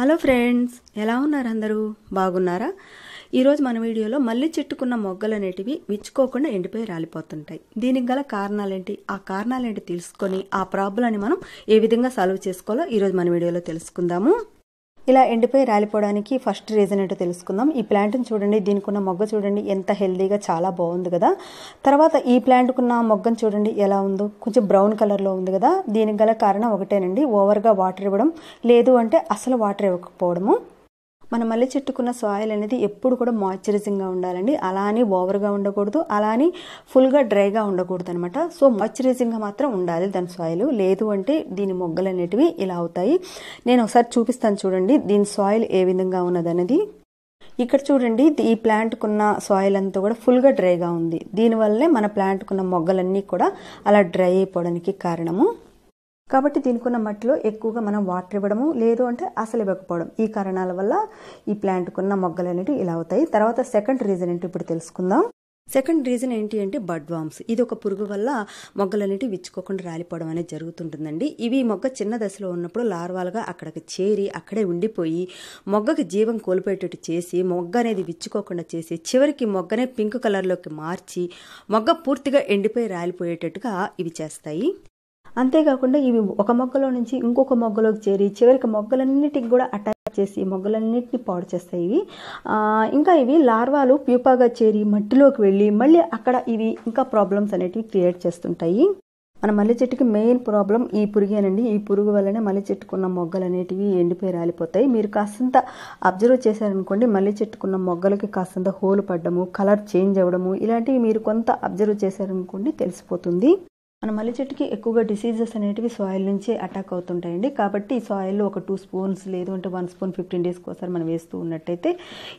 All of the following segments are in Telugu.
హలో ఫ్రెండ్స్, ఎలా ఉన్నారు అందరూ? బాగున్నారా? ఈరోజు మన వీడియోలో మల్లి చెట్టుకున్న మొగ్గలు అనేటివి విచ్చుకోకుండా ఎండిపోయి రాలిపోతుంటాయి. దీనికి గల కారణాలేంటి, ఆ కారణాలేంటి తెలుసుకొని ఆ ప్రాబ్లంని మనం ఏ విధంగా సాల్వ్ చేసుకోవాలో ఈరోజు మన వీడియోలో తెలుసుకుందాము. ఇలా ఎండిపోయి రాలిపోవడానికి ఫస్ట్ రీజన్ ఏంటో తెలుసుకుందాం. ఈ ప్లాంట్ని చూడండి, దీనికి ఉన్న మొగ్గ చూడండి ఎంత హెల్దీగా చాలా బాగుంది కదా. తర్వాత ఈ ప్లాంట్కున్న మొగ్గను చూడండి ఎలా ఉందో, కొంచెం బ్రౌన్ కలర్లో ఉంది కదా. దీనికి గల కారణం ఒకటేనండి, ఓవర్గా వాటర్ ఇవ్వడం, లేదు అంటే అసలు వాటర్ ఇవ్వకపోవడము. మన మల్లె చెట్టుకున్న సాయిల్ అనేది ఎప్పుడు కూడా మాయిశ్చరైజింగ్గా ఉండాలండి. అలా అని ఓవర్గా ఉండకూడదు, అలా అని ఫుల్గా డ్రైగా ఉండకూడదు అనమాట. సో మాయిశ్చరైజింగ్గా మాత్రం ఉండాలి దాని సాయిల్. లేదు అంటే దీని మొగ్గలు అనేటివి ఇలా అవుతాయి. నేను ఒకసారి చూపిస్తాను చూడండి దీని సాయిల్ ఏ విధంగా ఉన్నదనేది. ఇక్కడ చూడండి, ఈ ప్లాంట్కున్న సాయిల్ అంతా కూడా ఫుల్గా డ్రైగా ఉంది. దీనివల్లే మన ప్లాంట్కున్న మొగ్గలన్నీ కూడా అలా డ్రై అయిపోవడానికి కారణము. కాబట్టి దీనికున్న మట్టిలో ఎక్కువగా మనం వాటర్ ఇవ్వడము, లేదు అంటే అసలు ఇవ్వకపోవడం, ఈ కారణాల వల్ల ఈ ప్లాంట్కున్న మొగ్గలు అనేవి ఇలా అవుతాయి. తర్వాత సెకండ్ రీజన్ ఏంటి ఇప్పుడు తెలుసుకుందాం. సెకండ్ రీజన్ ఏంటి అంటే బడ్ వామ్స్. ఇది ఒక పురుగు వల్ల మొగ్గలు అనేవి విచ్చుకోకుండా రాలిపోవడం అనేది జరుగుతుంటుందండి. ఇవి మొగ్గ చిన్న దశలో ఉన్నప్పుడు లార్వాలుగా అక్కడికి చేరి అక్కడే ఉండిపోయి మొగ్గకి జీవం కోల్పోయేటట్టు చేసి మొగ్గ అనేది విచ్చుకోకుండా చేసి చివరికి మొగ్గనే పింక్ కలర్లోకి మార్చి మొగ్గ పూర్తిగా ఎండిపోయి రాలిపోయేటట్టుగా ఇవి చేస్తాయి. అంతేకాకుండా ఇవి ఒక మొగ్గలో నుంచి ఇంకొక మొగ్గలోకి చేరి చివరికి మొగ్గలన్నిటికి కూడా అటాక్ చేసి మొగ్గలన్నిటిని పాడు చేస్తాయి ఇవి. ఇంకా ఇవి లార్వాలు ప్యూపాగా చేరి మట్టిలోకి వెళ్ళి మళ్ళీ అక్కడ ఇవి ఇంకా ప్రాబ్లమ్స్ అనేటివి క్రియేట్ చేస్తుంటాయి. మన మల్లె చెట్టుకి మెయిన్ ప్రాబ్లం ఈ పురుగేనండి. ఈ పురుగు వల్లనే మల్లె చెట్టుకున్న మొగ్గలు అనేటివి ఎండిపోయి రాలిపోతాయి. మీరు కాస్తంత అబ్జర్వ్ చేశారనుకోండి, మల్లె చెట్టుకున్న మొగ్గలకి కాస్తంత హోలు పడ్డము, కలర్ చేంజ్ అవ్వడము, ఇలాంటివి మీరు కొంత అబ్జర్వ్ చేశారనుకోండి తెలిసిపోతుంది. మన మల్లె చెట్టుకి ఎక్కువగా డిసీజెస్ అనేటివి సాయిల్ నుంచి అటాక్ అవుతుంటాయండి. కాబట్టి ఈ సాయిల్లో ఒక 2 స్పూన్స్ లేదు అంటే 1 స్పూన్ 15 డేస్కి ఒకసారి మనం వేస్తూ ఉన్నట్టయితే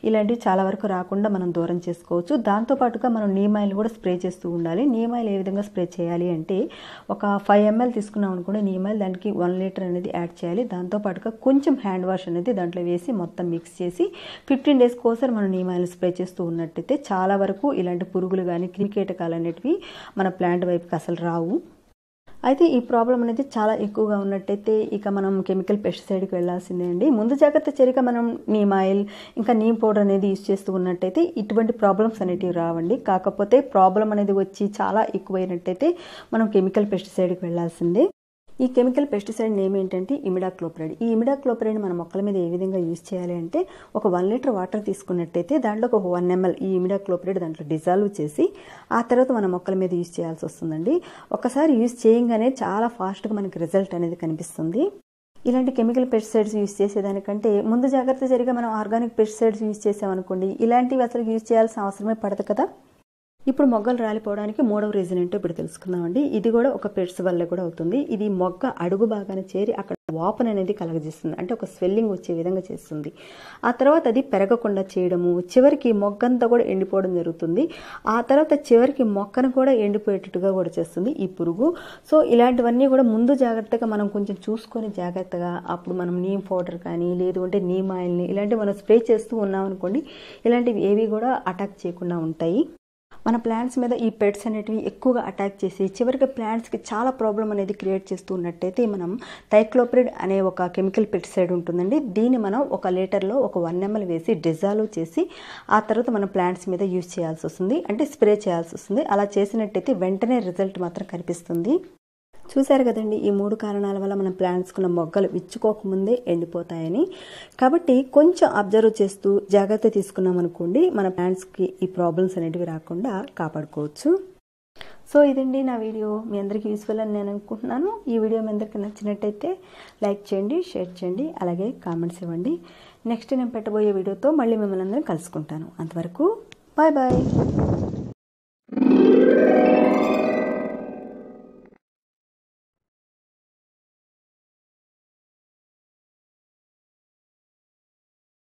ఇలాంటివి చాలా వరకు రాకుండా మనం దూరం చేసుకోవచ్చు. దాంతోపాటుగా మనం నీమ్ ఆయిల్ కూడా స్ప్రే చేస్తూ ఉండాలి. నీమ్ ఆయిల్ ఏ విధంగా స్ప్రే చేయాలి అంటే, ఒక 5 ml తీసుకున్నాం అనుకోండి నీమ్ ఆయిల్, దానికి 1 లీటర్ అనేది యాడ్ చేయాలి. దాంతోపాటుగా కొంచెం హ్యాండ్ వాష్ అనేది దాంట్లో వేసి మొత్తం మిక్స్ చేసి 15 డేస్కి ఒకసారి మనం నీమ్ ఆయిల్ స్ప్రే చేస్తూ ఉన్నట్టయితే చాలా వరకు ఇలాంటి పురుగులు కానీ క్రిమికీటకాలు అనేటివి మన ప్లాంట్ వైపుకి అసలు రావు. అయితే ఈ ప్రాబ్లం అనేది చాలా ఎక్కువగా ఉన్నట్టయితే ఇక మనం కెమికల్ పెస్టిసైడ్కి వెళ్ళాల్సిందే అండి. ముందు జాగ్రత్త చర్యగా మనం నీమ్ ఆయిల్ ఇంకా నీమ్ పౌడర్ అనేది యూజ్ చేస్తూ ఉన్నట్టయితే ఇటువంటి ప్రాబ్లమ్స్ అనేటివి రావండి. కాకపోతే ప్రాబ్లం అనేది వచ్చి చాలా ఎక్కువైనట్టయితే మనం కెమికల్ పెస్టిసైడ్కి వెళ్ళాల్సిందే. ఈ కెమికల్ పెస్టిసైడ్ నేమ్ ఏంటంటే ఇమిడాక్లోప్రైడ్. ఈ ఇమిడాక్లోప్రైడ్ మన మొక్కల మీద ఏ విధంగా యూజ్ చేయాలి అంటే, ఒక 1 లీటర్ వాటర్ తీసుకున్నట్టయితే దాంట్లో ఒక 1 ml ఈ ఇమిడాక్లోప్రైడ్ దాంట్లో డిజాల్వ్ చేసి ఆ తర్వాత మన మొక్కల మీద యూజ్ చేయాల్సి వస్తుందండి. ఒకసారి యూజ్ చేయంగానే చాలా ఫాస్ట్గా మనకి రిజల్ట్ అనేది కనిపిస్తుంది. ఇలాంటి కెమికల్ పెస్టిసైడ్స్ యూజ్ చేసేదానికంటే ముందు జాగ్రత్త జరిగా మనం ఆర్గానిక్ పెస్టిసైడ్స్ యూజ్ చేసామనుకోండి, ఇలాంటివి అసలు యూజ్ చేయాల్సిన అవసరమే పడదు కదా. ఇప్పుడు మొగ్గలు రాలిపోవడానికి మూడవ రీజన్ ఏంటో ఇప్పుడు తెలుసుకుందామండి. ఇది కూడా ఒక పెట్స్ వల్ల కూడా అవుతుంది. ఇది మొగ్గ అడుగు భాగాన చేరి అక్కడ వాపన్ అనేది కలగజేస్తుంది, అంటే ఒక స్వెల్లింగ్ వచ్చే విధంగా చేస్తుంది. ఆ తర్వాత అది పెరగకుండా చేయడము, చివరికి మొగ్గంతా కూడా ఎండిపోవడం జరుగుతుంది. ఆ తర్వాత చివరికి మొక్కను కూడా ఎండిపోయేటట్టుగా కూడా చేస్తుంది ఈ పురుగు. సో ఇలాంటివన్నీ కూడా ముందు జాగ్రత్తగా మనం కొంచెం చూసుకొని జాగ్రత్తగా అప్పుడు మనం నీమ్ పౌడర్ కానీ లేదు అంటే నీమ్ ఆయిల్ని ఇలాంటివి మనం స్ప్రే చేస్తూ ఉన్నాం అనుకోండి, ఇలాంటివి ఏవి కూడా అటాక్ చేయకుండా ఉంటాయి. మన ప్లాంట్స్ మీద ఈ పెట్స్ అనేటివి ఎక్కువగా అటాక్ చేసి చివరికి ప్లాంట్స్కి చాలా ప్రాబ్లం అనేది క్రియేట్ చేస్తూ ఉన్నట్టయితే మనం థైక్లోప్రిడ్ అనే ఒక కెమికల్ పెస్టిసైడ్ ఉంటుందండి. దీన్ని మనం 1 లీటర్లో ఒక 1 ml వేసి డిజాల్వ్ చేసి ఆ తర్వాత మన ప్లాంట్స్ మీద యూజ్ చేయాల్సి వస్తుంది, అంటే స్ప్రే చేయాల్సి వస్తుంది. అలా చేసినట్టయితే వెంటనే రిజల్ట్ మాత్రం కనిపిస్తుంది. చూశారు కదండి, ఈ 3 కారణాల వల్ల మన ప్లాంట్స్కున్న మొగ్గలు విచ్చుకోకముందే ఎండిపోతాయని. కాబట్టి కొంచెం అబ్జర్వ్ చేస్తూ జాగ్రత్త తీసుకున్నాం అనుకోండి, మన ప్లాంట్స్కి ఈ ప్రాబ్లమ్స్ అనేటివి రాకుండా కాపాడుకోవచ్చు. సో ఇదండి నా వీడియో. మీ అందరికీ యూస్ఫుల్ అని నేను అనుకుంటున్నాను. ఈ వీడియో మీ అందరికీ నచ్చినట్టయితే లైక్ చేయండి, షేర్ చేయండి, అలాగే కామెంట్స్ ఇవ్వండి. నెక్స్ట్ నేను పెట్టబోయే వీడియోతో మళ్ళీ మిమ్మల్ని అందరం కలుసుకుంటాను. అంతవరకు బాయ్ బాయ్.